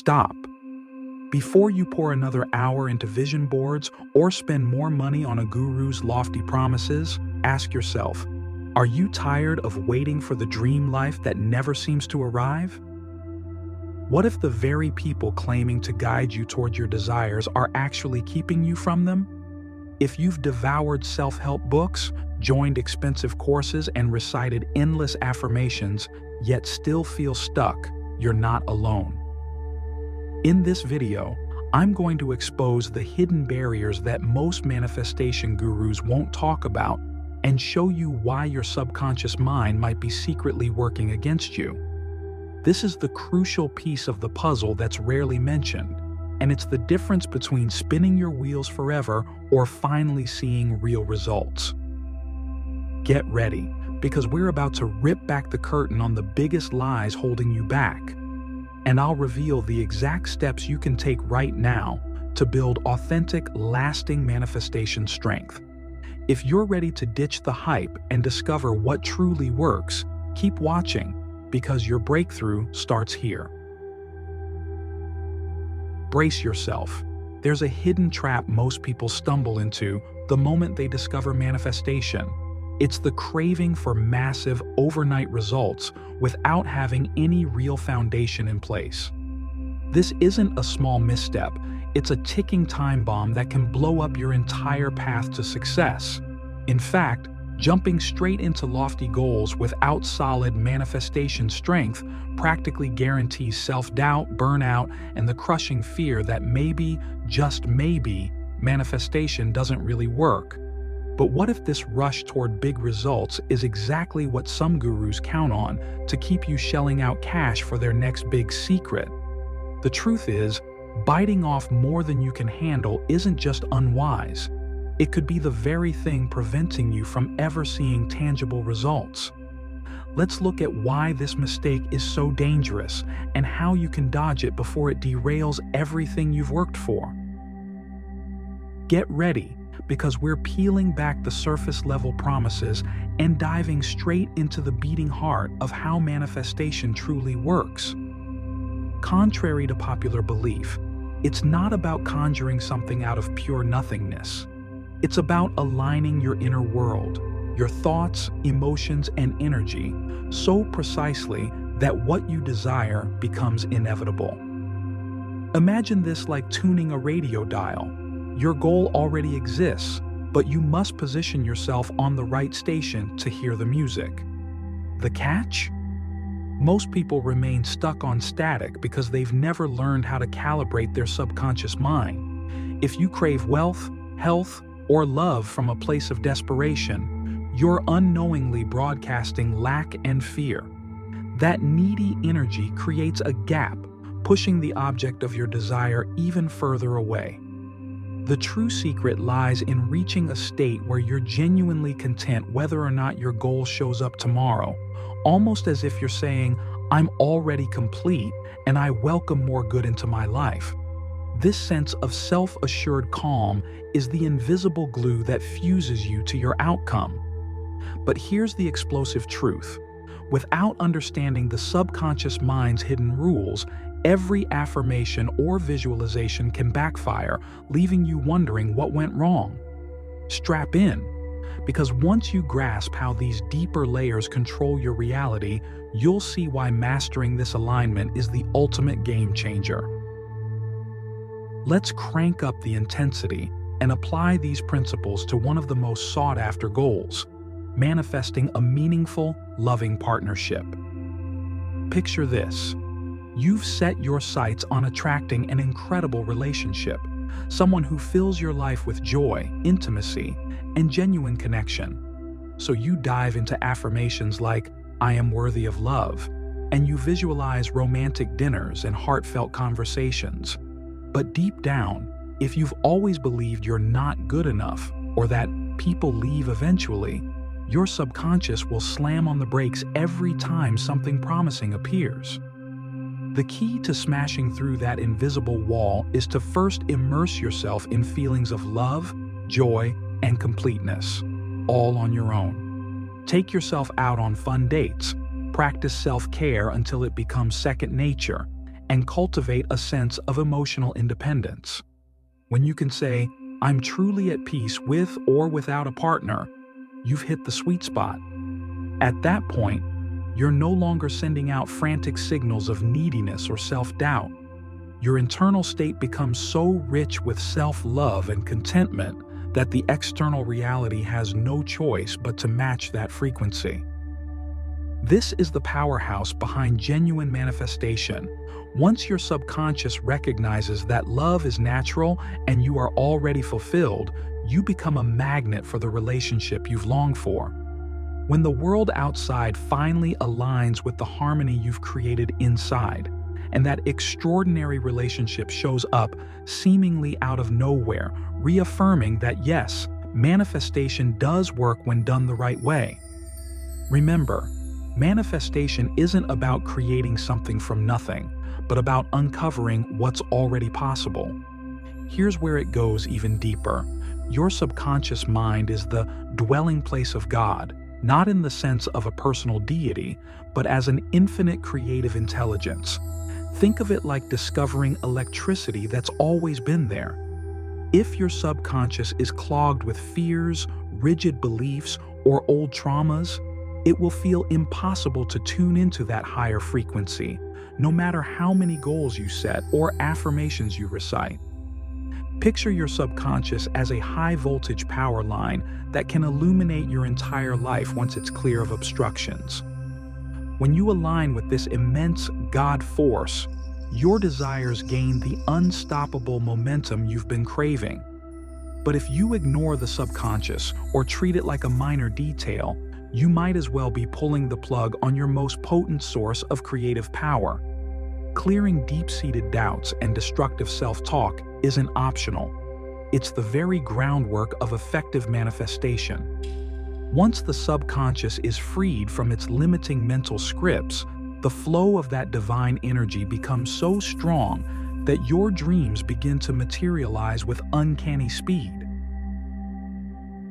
stop. Before you pour another hour into vision boards or spend more money on a guru's lofty promises, ask yourself, are you tired of waiting for the dream life that never seems to arrive? What if the very people claiming to guide you toward your desires are actually keeping you from them? If you've devoured self-help books, joined expensive courses, and recited endless affirmations, yet still feel stuck, you're not alone. In this video, I'm going to expose the hidden barriers that most manifestation gurus won't talk about and show you why your subconscious mind might be secretly working against you. This is the crucial piece of the puzzle that's rarely mentioned, and it's the difference between spinning your wheels forever or finally seeing real results. Get ready, because we're about to rip back the curtain on the biggest lies holding you back. And I'll reveal the exact steps you can take right now to build authentic, lasting manifestation strength. If you're ready to ditch the hype and discover what truly works, keep watching, because your breakthrough starts here. Brace yourself. There's a hidden trap most people stumble into the moment they discover manifestation. It's the craving for massive, overnight results without having any real foundation in place. This isn't a small misstep, it's a ticking time bomb that can blow up your entire path to success. In fact, jumping straight into lofty goals without solid manifestation strength practically guarantees self-doubt, burnout, and the crushing fear that maybe, just maybe, manifestation doesn't really work. But what if this rush toward big results is exactly what some gurus count on to keep you shelling out cash for their next big secret? The truth is, biting off more than you can handle isn't just unwise. It could be the very thing preventing you from ever seeing tangible results. Let's look at why this mistake is so dangerous and how you can dodge it before it derails everything you've worked for. Get ready, because we're peeling back the surface-level promises and diving straight into the beating heart of how manifestation truly works. Contrary to popular belief, it's not about conjuring something out of pure nothingness. It's about aligning your inner world, your thoughts, emotions, and energy so precisely that what you desire becomes inevitable. Imagine this like tuning a radio dial. Your goal already exists, but you must position yourself on the right station to hear the music. The catch? Most people remain stuck on static because they've never learned how to calibrate their subconscious mind. If you crave wealth, health, or love from a place of desperation, you're unknowingly broadcasting lack and fear. That needy energy creates a gap, pushing the object of your desire even further away. The true secret lies in reaching a state where you're genuinely content whether or not your goal shows up tomorrow, almost as if you're saying, "I'm already complete and I welcome more good into my life." This sense of self-assured calm is the invisible glue that fuses you to your outcome. But here's the explosive truth. Without understanding the subconscious mind's hidden rules, every affirmation or visualization can backfire, leaving you wondering what went wrong. Strap in, because once you grasp how these deeper layers control your reality, you'll see why mastering this alignment is the ultimate game changer. Let's crank up the intensity and apply these principles to one of the most sought-after goals: manifesting a meaningful, loving partnership. Picture this. You've set your sights on attracting an incredible relationship, someone who fills your life with joy, intimacy, and genuine connection. So you dive into affirmations like, "I am worthy of love," and you visualize romantic dinners and heartfelt conversations. But deep down, if you've always believed you're not good enough or that people leave eventually, your subconscious will slam on the brakes every time something promising appears. The key to smashing through that invisible wall is to first immerse yourself in feelings of love, joy, and completeness, all on your own. Take yourself out on fun dates, practice self-care until it becomes second nature, and cultivate a sense of emotional independence. When you can say, "I'm truly at peace with or without a partner," you've hit the sweet spot. At that point, you're no longer sending out frantic signals of neediness or self-doubt. Your internal state becomes so rich with self-love and contentment that the external reality has no choice but to match that frequency. This is the powerhouse behind genuine manifestation. Once your subconscious recognizes that love is natural and you are already fulfilled, you become a magnet for the relationship you've longed for. When the world outside finally aligns with the harmony you've created inside, and that extraordinary relationship shows up seemingly out of nowhere, reaffirming that yes, manifestation does work when done the right way. Remember, manifestation isn't about creating something from nothing, but about uncovering what's already possible. Here's where it goes even deeper. Your subconscious mind is the dwelling place of God, not in the sense of a personal deity, but as an infinite creative intelligence. Think of it like discovering electricity that's always been there. If your subconscious is clogged with fears, rigid beliefs, or old traumas, it will feel impossible to tune into that higher frequency, no matter how many goals you set or affirmations you recite. Picture your subconscious as a high-voltage power line that can illuminate your entire life once it's clear of obstructions. When you align with this immense God force, your desires gain the unstoppable momentum you've been craving. But if you ignore the subconscious or treat it like a minor detail, you might as well be pulling the plug on your most potent source of creative power. Clearing deep-seated doubts and destructive self-talk isn't optional. It's the very groundwork of effective manifestation. Once the subconscious is freed from its limiting mental scripts, the flow of that divine energy becomes so strong that your dreams begin to materialize with uncanny speed.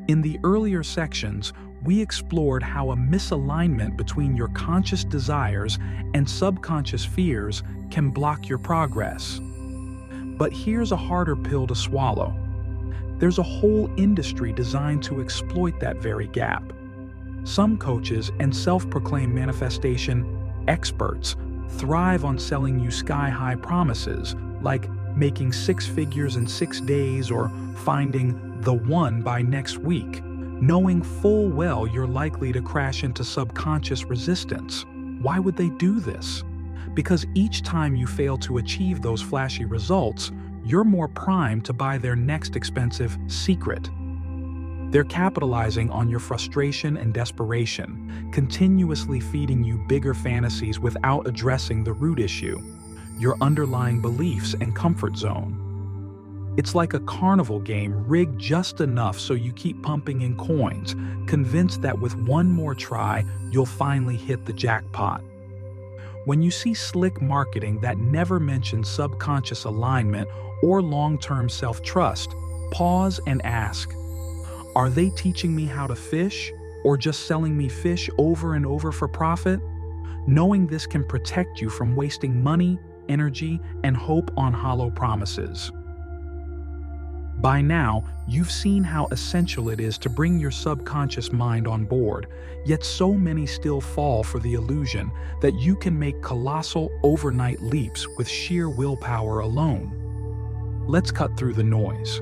In the earlier sections, we explored how a misalignment between your conscious desires and subconscious fears can block your progress. But here's a harder pill to swallow. There's a whole industry designed to exploit that very gap. Some coaches and self-proclaimed manifestation experts thrive on selling you sky-high promises, like making 6 figures in 6 days or finding the one by next week, knowing full well you're likely to crash into subconscious resistance. Why would they do this? Because each time you fail to achieve those flashy results, you're more primed to buy their next expensive secret. They're capitalizing on your frustration and desperation, continuously feeding you bigger fantasies without addressing the root issue, your underlying beliefs and comfort zone. It's like a carnival game rigged just enough so you keep pumping in coins, convinced that with one more try, you'll finally hit the jackpot. When you see slick marketing that never mentions subconscious alignment or long-term self-trust, pause and ask, are they teaching me how to fish or just selling me fish over and over for profit? Knowing this can protect you from wasting money, energy, and hope on hollow promises. By now, you've seen how essential it is to bring your subconscious mind on board, yet so many still fall for the illusion that you can make colossal overnight leaps with sheer willpower alone. Let's cut through the noise.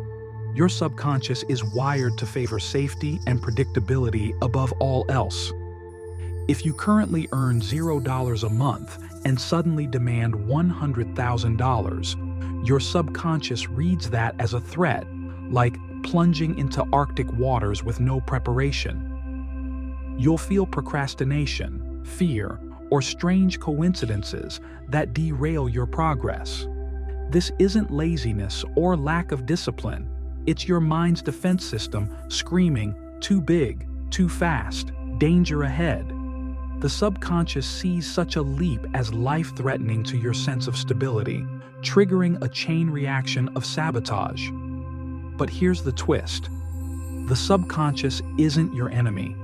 Your subconscious is wired to favor safety and predictability above all else. If you currently earn $0 a month and suddenly demand $100,000, your subconscious reads that as a threat, like plunging into Arctic waters with no preparation. You'll feel procrastination, fear, or strange coincidences that derail your progress. This isn't laziness or lack of discipline. It's your mind's defense system screaming, too big, too fast, danger ahead. The subconscious sees such a leap as life-threatening to your sense of stability, triggering a chain reaction of sabotage. But here's the twist. The subconscious isn't your enemy.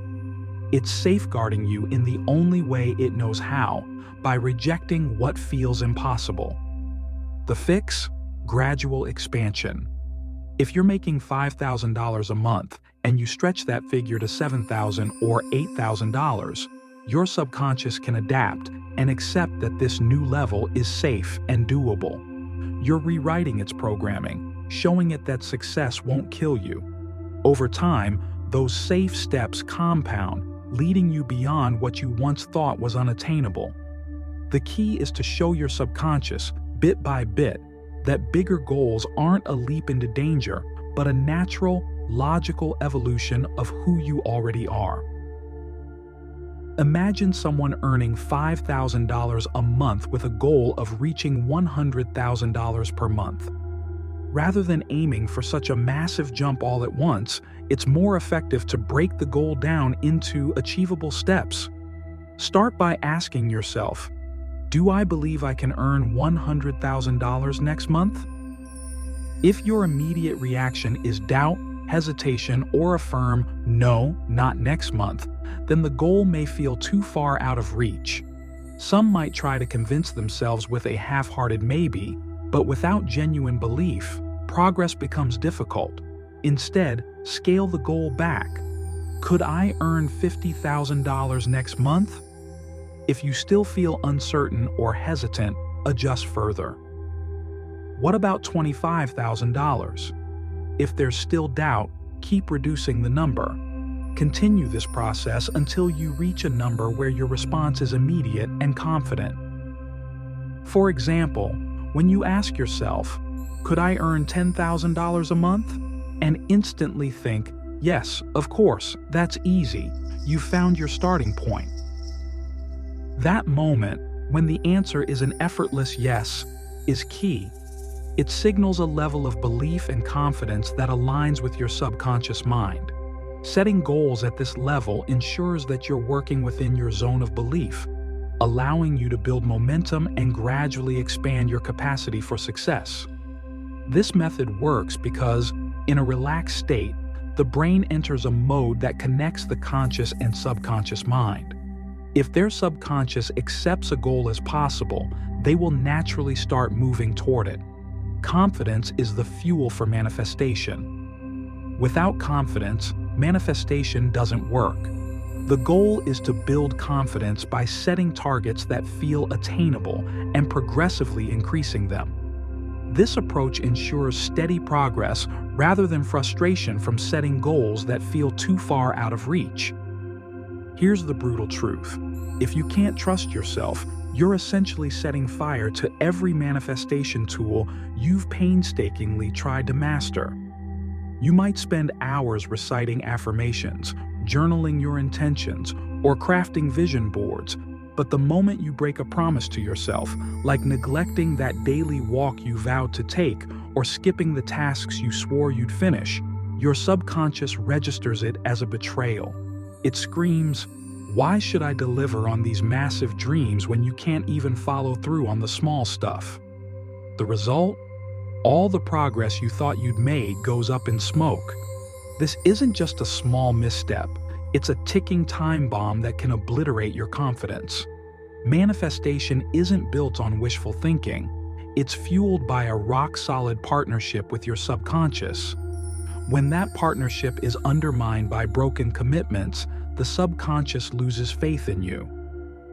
It's safeguarding you in the only way it knows how, by rejecting what feels impossible. The fix? Gradual expansion. If you're making $5,000 a month and you stretch that figure to $7,000 or $8,000, your subconscious can adapt and accept that this new level is safe and doable. You're rewriting its programming, showing it that success won't kill you. Over time, those safe steps compound, leading you beyond what you once thought was unattainable. The key is to show your subconscious, bit by bit, that bigger goals aren't a leap into danger, but a natural, logical evolution of who you already are. Imagine someone earning $5,000 a month with a goal of reaching $100,000 per month. Rather than aiming for such a massive jump all at once, it's more effective to break the goal down into achievable steps. Start by asking yourself, do I believe I can earn $100,000 next month? If your immediate reaction is doubt, hesitation, or a firm no, not next month, then the goal may feel too far out of reach. Some might try to convince themselves with a half-hearted maybe, but without genuine belief, progress becomes difficult. Instead, scale the goal back. Could I earn $50,000 next month? If you still feel uncertain or hesitant, adjust further. What about $25,000? If there's still doubt, keep reducing the number. Continue this process until you reach a number where your response is immediate and confident. For example, when you ask yourself, could I earn $10,000 a month? And instantly think, yes, of course, that's easy. You found your starting point. That moment, when the answer is an effortless yes, is key. It signals a level of belief and confidence that aligns with your subconscious mind. Setting goals at this level ensures that you're working within your zone of belief, allowing you to build momentum and gradually expand your capacity for success. This method works because, in a relaxed state, the brain enters a mode that connects the conscious and subconscious mind. If their subconscious accepts a goal as possible, they will naturally start moving toward it. Confidence is the fuel for manifestation. Without confidence, manifestation doesn't work. The goal is to build confidence by setting targets that feel attainable and progressively increasing them. This approach ensures steady progress rather than frustration from setting goals that feel too far out of reach. Here's the brutal truth. If you can't trust yourself, you're essentially setting fire to every manifestation tool you've painstakingly tried to master. You might spend hours reciting affirmations, journaling your intentions, or crafting vision boards, but the moment you break a promise to yourself, like neglecting that daily walk you vowed to take or skipping the tasks you swore you'd finish, your subconscious registers it as a betrayal. It screams, "Why should I deliver on these massive dreams when you can't even follow through on the small stuff?" The result? All the progress you thought you'd made goes up in smoke. This isn't just a small misstep, it's a ticking time bomb that can obliterate your confidence. Manifestation isn't built on wishful thinking, it's fueled by a rock-solid partnership with your subconscious. When that partnership is undermined by broken commitments, the subconscious loses faith in you.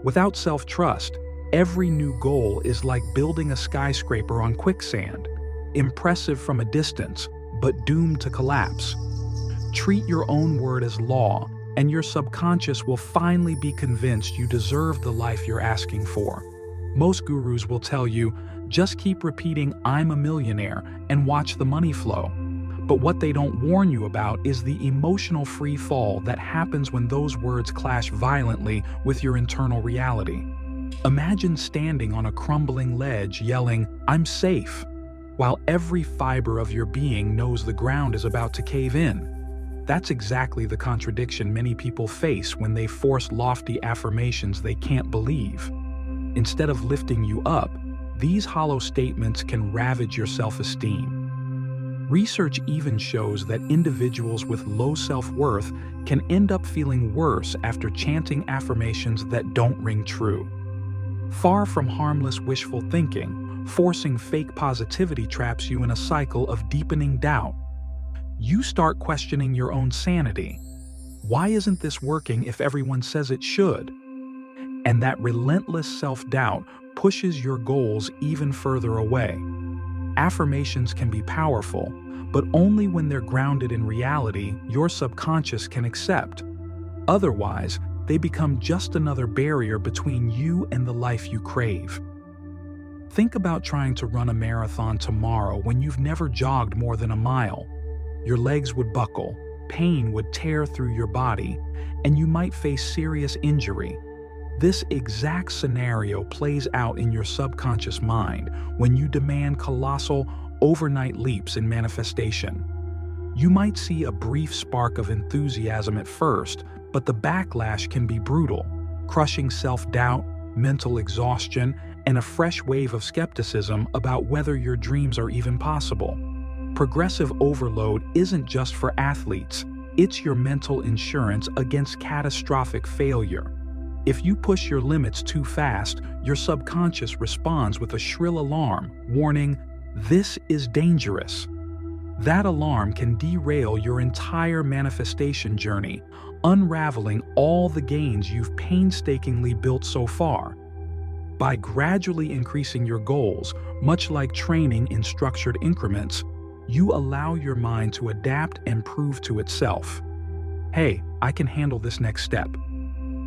Without self-trust, every new goal is like building a skyscraper on quicksand, impressive from a distance, but doomed to collapse. Treat your own word as law, and your subconscious will finally be convinced you deserve the life you're asking for. Most gurus will tell you, just keep repeating "I'm a millionaire" and watch the money flow. But what they don't warn you about is the emotional free fall that happens when those words clash violently with your internal reality. Imagine standing on a crumbling ledge yelling, "I'm safe," while every fiber of your being knows the ground is about to cave in. That's exactly the contradiction many people face when they force lofty affirmations they can't believe. Instead of lifting you up, these hollow statements can ravage your self-esteem. Research even shows that individuals with low self-worth can end up feeling worse after chanting affirmations that don't ring true. Far from harmless wishful thinking, Forcing fake positivity traps you in a cycle of deepening doubt. You start questioning your own sanity. Why isn't this working if everyone says it should? And that relentless self-doubt pushes your goals even further away. Affirmations can be powerful, but only when they're grounded in reality your subconscious can accept. Otherwise, they become just another barrier between you and the life you crave. Think about trying to run a marathon tomorrow when you've never jogged more than a mile. Your legs would buckle, pain would tear through your body, and you might face serious injury. This exact scenario plays out in your subconscious mind when you demand colossal, overnight leaps in manifestation. You might see a brief spark of enthusiasm at first, but the backlash can be brutal, crushing self-doubt, mental exhaustion, and a fresh wave of skepticism about whether your dreams are even possible. Progressive overload isn't just for athletes, it's your mental insurance against catastrophic failure. If you push your limits too fast, your subconscious responds with a shrill alarm, warning, "This is dangerous." That alarm can derail your entire manifestation journey, unraveling all the gains you've painstakingly built so far. By gradually increasing your goals, much like training in structured increments, you allow your mind to adapt and prove to itself, "Hey, I can handle this next step."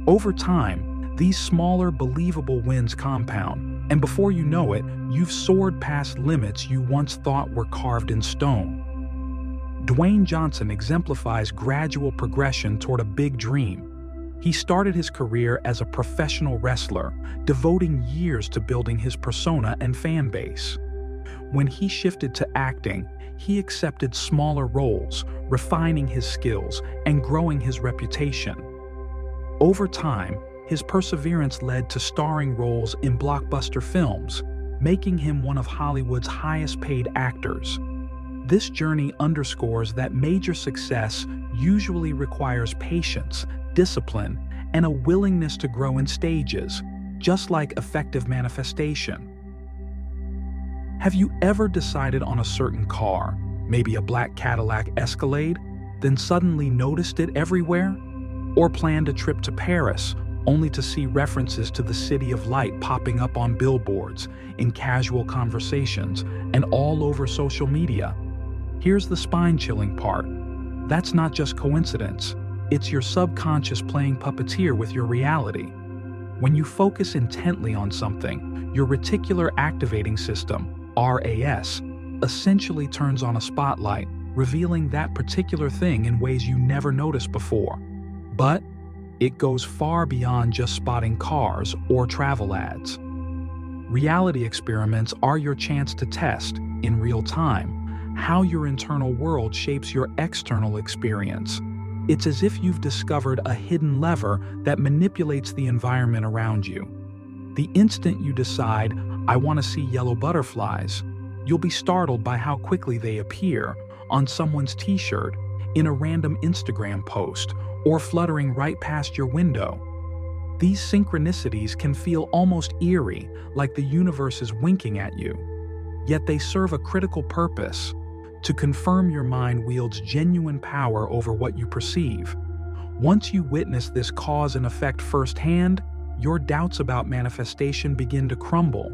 Over time, these smaller, believable wins compound, and before you know it, you've soared past limits you once thought were carved in stone. Dwayne Johnson exemplifies gradual progression toward a big dream. He started his career as a professional wrestler, devoting years to building his persona and fan base. When he shifted to acting, he accepted smaller roles, refining his skills and growing his reputation. Over time, his perseverance led to starring roles in blockbuster films, making him one of Hollywood's highest-paid actors. This journey underscores that major success usually requires patience, discipline, and a willingness to grow in stages, just like effective manifestation. Have you ever decided on a certain car, maybe a black Cadillac Escalade, then suddenly noticed it everywhere? Or planned a trip to Paris, only to see references to the City of Light popping up on billboards, in casual conversations, and all over social media? Here's the spine-chilling part. That's not just coincidence. It's your subconscious playing puppeteer with your reality. When you focus intently on something, your reticular activating system, RAS, essentially turns on a spotlight, revealing that particular thing in ways you never noticed before. But it goes far beyond just spotting cars or travel ads. Reality experiments are your chance to test, in real time, how your internal world shapes your external experience. It's as if you've discovered a hidden lever that manipulates the environment around you. The instant you decide, "I want to see yellow butterflies," you'll be startled by how quickly they appear on someone's t-shirt, in a random Instagram post, or fluttering right past your window. These synchronicities can feel almost eerie, like the universe is winking at you. Yet they serve a critical purpose: to confirm your mind wields genuine power over what you perceive. Once you witness this cause and effect firsthand, your doubts about manifestation begin to crumble.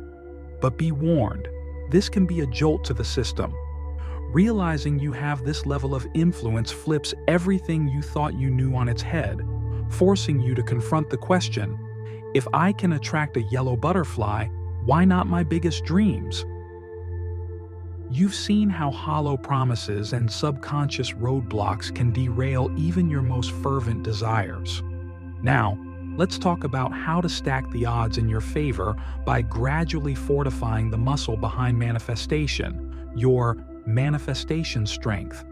But be warned, this can be a jolt to the system. Realizing you have this level of influence flips everything you thought you knew on its head, forcing you to confront the question, "If I can attract a yellow butterfly, why not my biggest dreams?" You've seen how hollow promises and subconscious roadblocks can derail even your most fervent desires. Now, let's talk about how to stack the odds in your favor by gradually fortifying the muscle behind manifestation, your manifestation strength.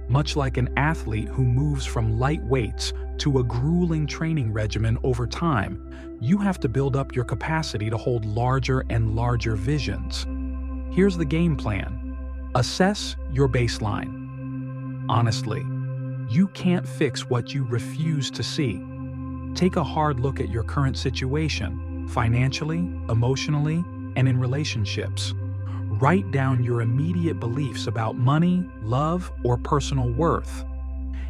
Much like an athlete who moves from light weights to a grueling training regimen over time, you have to build up your capacity to hold larger and larger visions. Here's the game plan. Assess your baseline. Honestly, you can't fix what you refuse to see. Take a hard look at your current situation, financially, emotionally, and in relationships. Write down your immediate beliefs about money, love, or personal worth.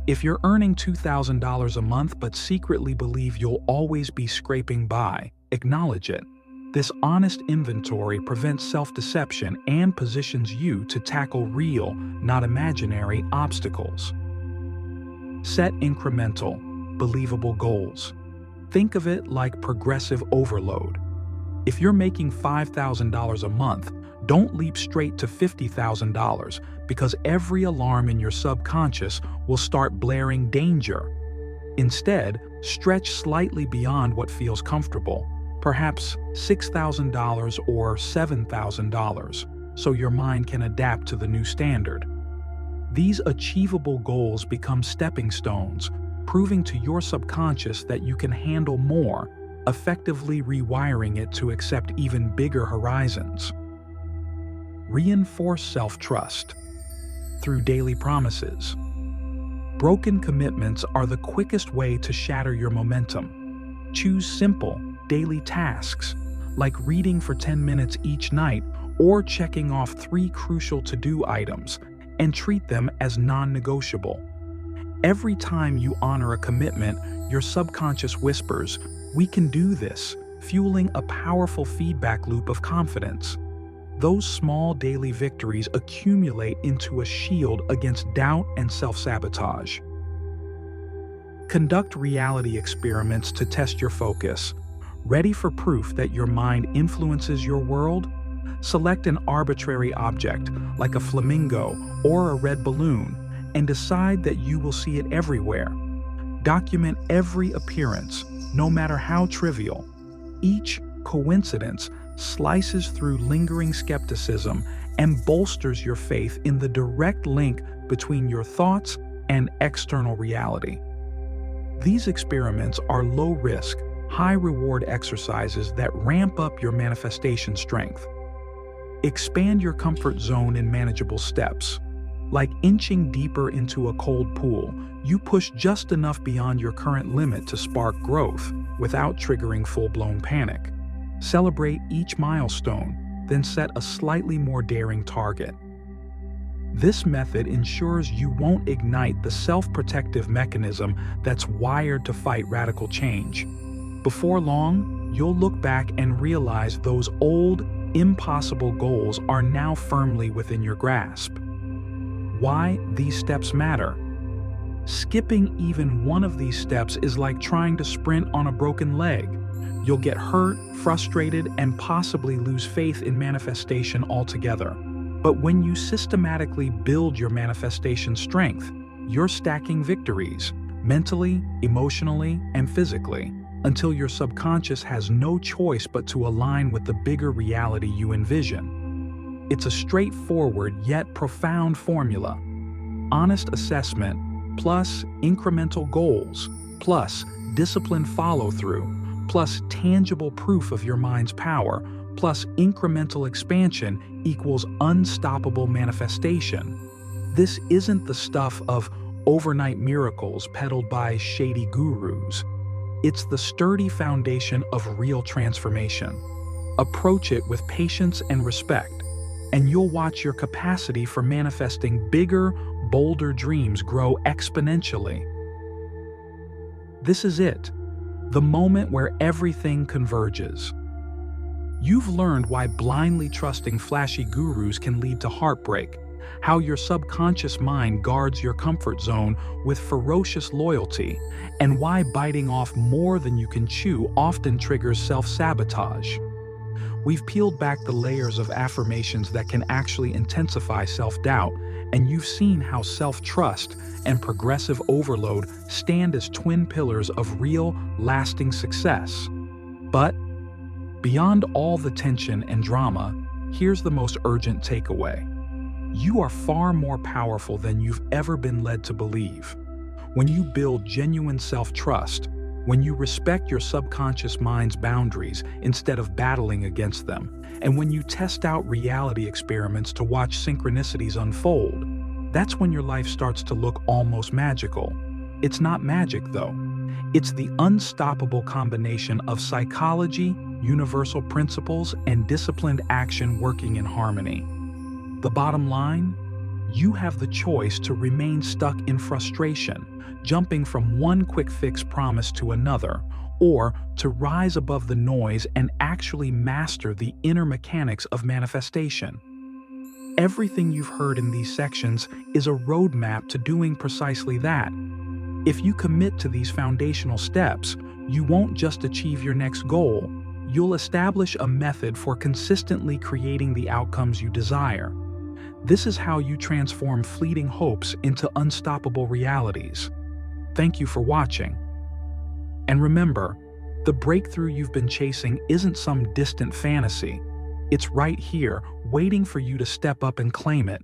If you're earning $2,000 a month but secretly believe you'll always be scraping by, acknowledge it. This honest inventory prevents self-deception and positions you to tackle real, not imaginary, obstacles. Set incremental, believable goals. Think of it like progressive overload. If you're making $5,000 a month, don't leap straight to $50,000 because every alarm in your subconscious will start blaring danger. Instead, stretch slightly beyond what feels comfortable, perhaps $6,000 or $7,000, so your mind can adapt to the new standard. These achievable goals become stepping stones, proving to your subconscious that you can handle more, effectively rewiring it to accept even bigger horizons. Reinforce self-trust through daily promises. Broken commitments are the quickest way to shatter your momentum. Choose simple, daily tasks, like reading for 10 minutes each night or checking off 3 crucial to-do items, and treat them as non-negotiable. Every time you honor a commitment, your subconscious whispers, "We can do this," fueling a powerful feedback loop of confidence. Those small daily victories accumulate into a shield against doubt and self-sabotage. Conduct reality experiments to test your focus. Ready for proof that your mind influences your world? Select an arbitrary object, like a flamingo or a red balloon, and decide that you will see it everywhere. Document every appearance, no matter how trivial. Each coincidence slices through lingering skepticism and bolsters your faith in the direct link between your thoughts and external reality. These experiments are low-risk, high-reward exercises that ramp up your manifestation strength. Expand your comfort zone in manageable steps. Like inching deeper into a cold pool, you push just enough beyond your current limit to spark growth without triggering full-blown panic. Celebrate each milestone, then set a slightly more daring target. This method ensures you won't ignite the self-protective mechanism that's wired to fight radical change. Before long, you'll look back and realize those old, impossible goals are now firmly within your grasp. Why these steps matter? Skipping even one of these steps is like trying to sprint on a broken leg. You'll get hurt, frustrated, and possibly lose faith in manifestation altogether. But when you systematically build your manifestation strength, you're stacking victories, mentally, emotionally, and physically, until your subconscious has no choice but to align with the bigger reality you envision. It's a straightforward yet profound formula. Honest assessment, plus incremental goals, plus disciplined follow-through, plus tangible proof of your mind's power, plus incremental expansion equals unstoppable manifestation. This isn't the stuff of overnight miracles peddled by shady gurus. It's the sturdy foundation of real transformation. Approach it with patience and respect, and you'll watch your capacity for manifesting bigger, bolder dreams grow exponentially. This is it, the moment where everything converges. You've learned why blindly trusting flashy gurus can lead to heartbreak, how your subconscious mind guards your comfort zone with ferocious loyalty, and why biting off more than you can chew often triggers self-sabotage. We've peeled back the layers of affirmations that can actually intensify self-doubt, and you've seen how self-trust and progressive overload stand as twin pillars of real, lasting success. But beyond all the tension and drama, here's the most urgent takeaway. You are far more powerful than you've ever been led to believe. When you build genuine self-trust, when you respect your subconscious mind's boundaries instead of battling against them, and when you test out reality experiments to watch synchronicities unfold, that's when your life starts to look almost magical. It's not magic, though. It's the unstoppable combination of psychology, universal principles, and disciplined action working in harmony. The bottom line? You have the choice to remain stuck in frustration, jumping from one quick fix promise to another, or to rise above the noise and actually master the inner mechanics of manifestation. Everything you've heard in these sections is a roadmap to doing precisely that. If you commit to these foundational steps, you won't just achieve your next goal, you'll establish a method for consistently creating the outcomes you desire. This is how you transform fleeting hopes into unstoppable realities. Thank you for watching. And remember, the breakthrough you've been chasing isn't some distant fantasy. It's right here, waiting for you to step up and claim it.